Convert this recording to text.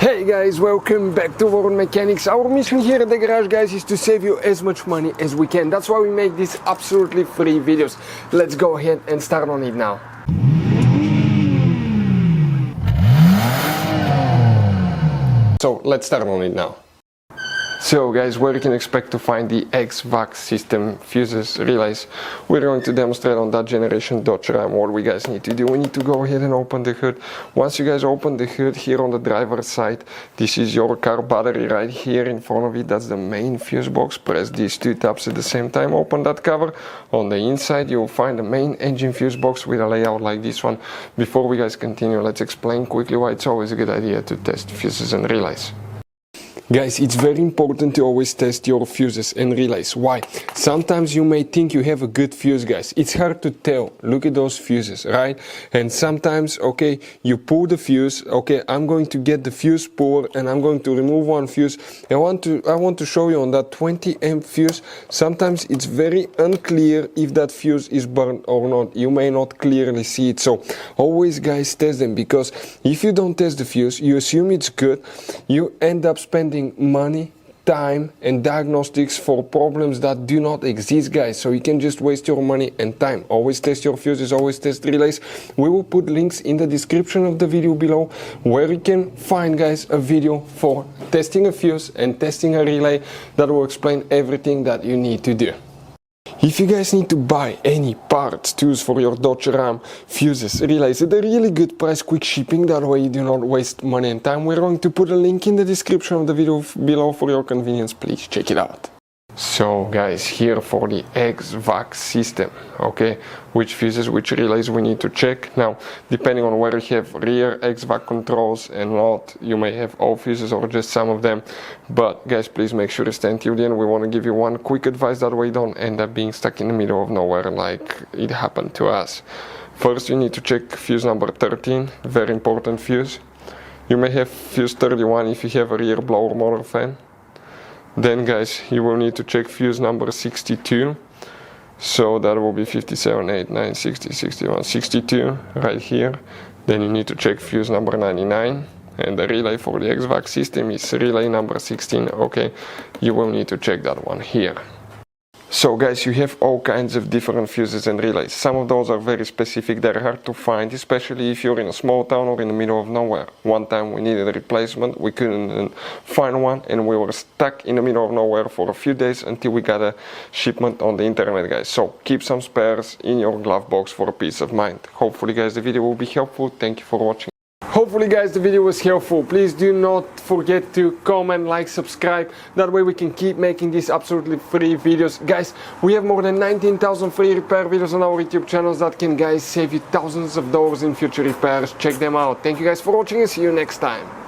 Hey guys, welcome back to World Mechanics. Our mission here at the garage, guys, is to save you as much money as we can. That's why we make these absolutely free videos. Let's go ahead and start on it now. So let's start on it now. So guys, where you can expect to find the HVAC system, fuses, relays, we're going to demonstrate on that generation Dodge Ram. What we guys need to do, we need to go ahead and open the hood. Once you guys open the hood, here on the driver's side, this is your car battery right here in front of it. That's the main fuse box. Press these two tabs at the same time, open that cover. On the inside you will find the main engine fuse box with a layout like this one. Before we guys continue, let's explain quickly why it's always a good idea to test fuses and relays. Guys, it's very important to always test your fuses and relays. Why? Sometimes you may think you have a good fuse, guys. It's hard to tell. Look at those fuses, right? And sometimes, okay, you pull the fuse. Okay, I'm going to get the fuse puller and I'm going to remove one fuse. I want to show you on that 20 amp fuse. Sometimes it's very unclear if that fuse is burned or not. You may not clearly see it. So always, guys, test them, because if you don't test the fuse, you assume it's good. You end up spending money, time and diagnostics for problems that do not exist, guys. So you can just waste your money and time. Always test your fuses, always test relays. We will put links in the description of the video below where you can find, guys, a video for testing a fuse and testing a relay that will explain everything that you need to do. If you guys need to buy any parts, tools for your Dodge Ram, fuses, relays at a really good price, quick shipping, that way you do not waste money and time, we're going to put a link in the description of the video below for your convenience. Please check it out. So guys, here for the HVAC system, okay, which fuses, which relays we need to check. Now, depending on whether you have rear HVAC controls and not, you may have all fuses or just some of them. But guys, please make sure to stand till the end. We want to give you one quick advice, that way you don't end up being stuck in the middle of nowhere like it happened to us. First, you need to check fuse number 13, very important fuse. You may have fuse 31 if you have a rear blower motor fan. Then guys, you will need to check fuse number 62, so that will be 57, 8, 9, 60, 61, 62 right here. Then you need to check fuse number 99, and the relay for the HVAC system is relay number 16, okay, you will need to check that one here. So guys, you have all kinds of different fuses and relays. Some of those are very specific, they're hard to find, especially if you're in a small town or in the middle of nowhere. One time we needed a replacement, we couldn't find one, and we were stuck in the middle of nowhere for a few days until we got a shipment on the internet, guys. So keep some spares in your glove box for peace of mind. Hopefully guys, the video will be helpful. Thank you for watching. Hopefully guys, the video was helpful. Please do not forget to comment, like, subscribe. That way we can keep making these absolutely free videos. Guys, we have more than 19,000 free repair videos on our YouTube channels that can, guys, save you thousands of dollars in future repairs. Check them out. Thank you guys for watching and see you next time.